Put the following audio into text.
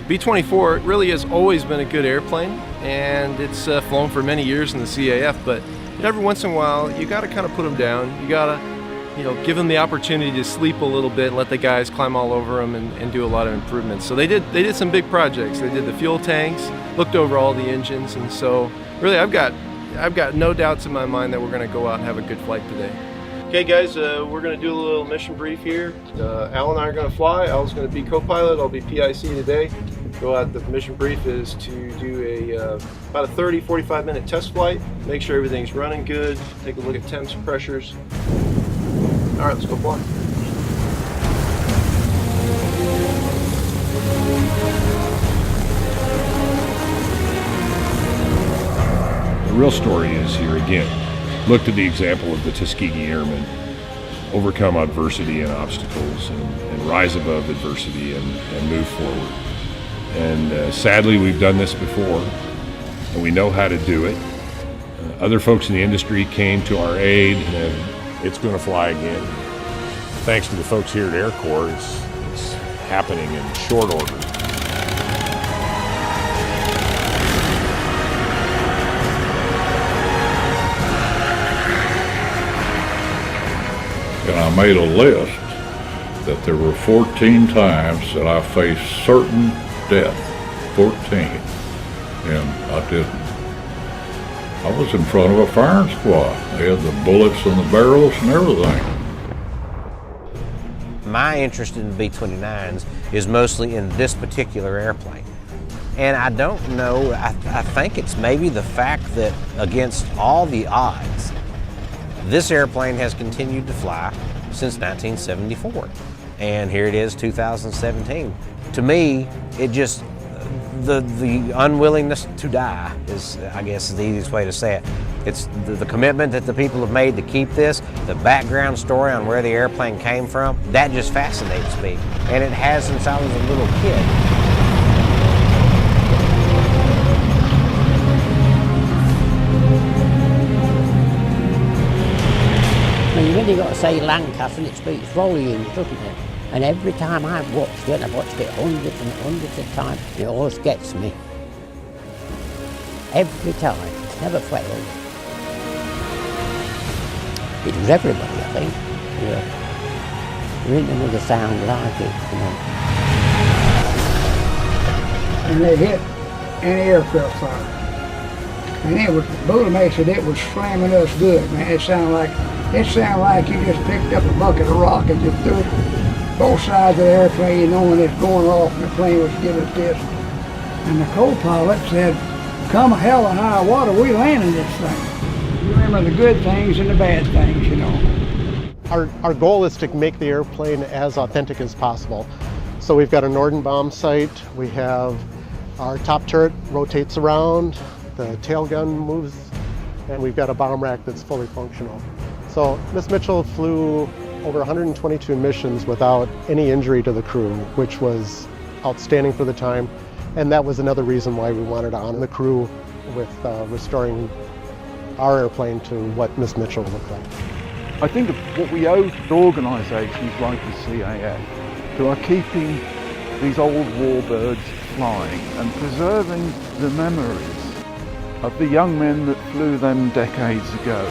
B-24 really has always been a good airplane, and it's flown for many years in the CAF, but every once in a while you got to kind of put them down. You got to give them the opportunity to sleep a little bit and let the guys climb all over them and do a lot of improvements. So they did some big projects. They did the fuel tanks, looked over all the engines, and so really I've got no doubts in my mind that we're going to go out and have a good flight today. Okay guys, we're going to do a little mission brief here. Al and I are going to fly. Al's going to be co-pilot. I'll be PIC today. Go out. The mission brief is to do about a 30-45 minute test flight. Make sure everything's running good. Take a look at temps, pressures. All right, let's go fly. The real story is here again. Look to the example of the Tuskegee Airmen overcome adversity and obstacles and rise above adversity and move forward. And sadly, we've done this before, and we know how to do it. Other folks in the industry came to our aid, and it's going to fly again. Thanks to the folks here at Air Corps, it's happening in short order. And I made a list that there were 14 times that I faced certain death. 14. And I didn't. I was in front of a firing squad. They had the bullets and the barrels and everything. My interest in the B-29s is mostly in this particular airplane. And I don't know, I think it's maybe the fact that against all the odds, this airplane has continued to fly since 1974. And here it is, 2017. To me, it just, the unwillingness to die is, I guess, is the easiest way to say it. It's the commitment that the people have made to keep this, the background story on where the airplane came from, that just fascinates me. And it has since I was a little kid. You really got to say Lancaster, and it speaks volumes, doesn't it? And every time I've watched it, I've watched it hundreds and hundreds of times, it always gets me. Every time, it's never failed. It was everybody, I think. Yeah. There ain't another sound like it, you know. And they hit any aircraft fire. And it was, Bullamac said it was slamming us good, man. It sounded like you just picked up a bucket of rock and just threw it both sides of the airplane, you know, when it's going off and the plane was giving it this. And the co-pilot said, come hell or high water, we landing this thing. You remember the good things and the bad things, you know. Our goal is to make the airplane as authentic as possible. So we've got a Nordenbaum sight, we have our top turret rotates around, the tail gun moves, and we've got a bomb rack that's fully functional. So Miss Mitchell flew over 122 missions without any injury to the crew, which was outstanding for the time. And that was another reason why we wanted to honor the crew with restoring our airplane to what Miss Mitchell looked like. I think what we owe to organisations like the CAF, who are keeping these old Warbirds flying and preserving the memories of the young men that flew them decades ago.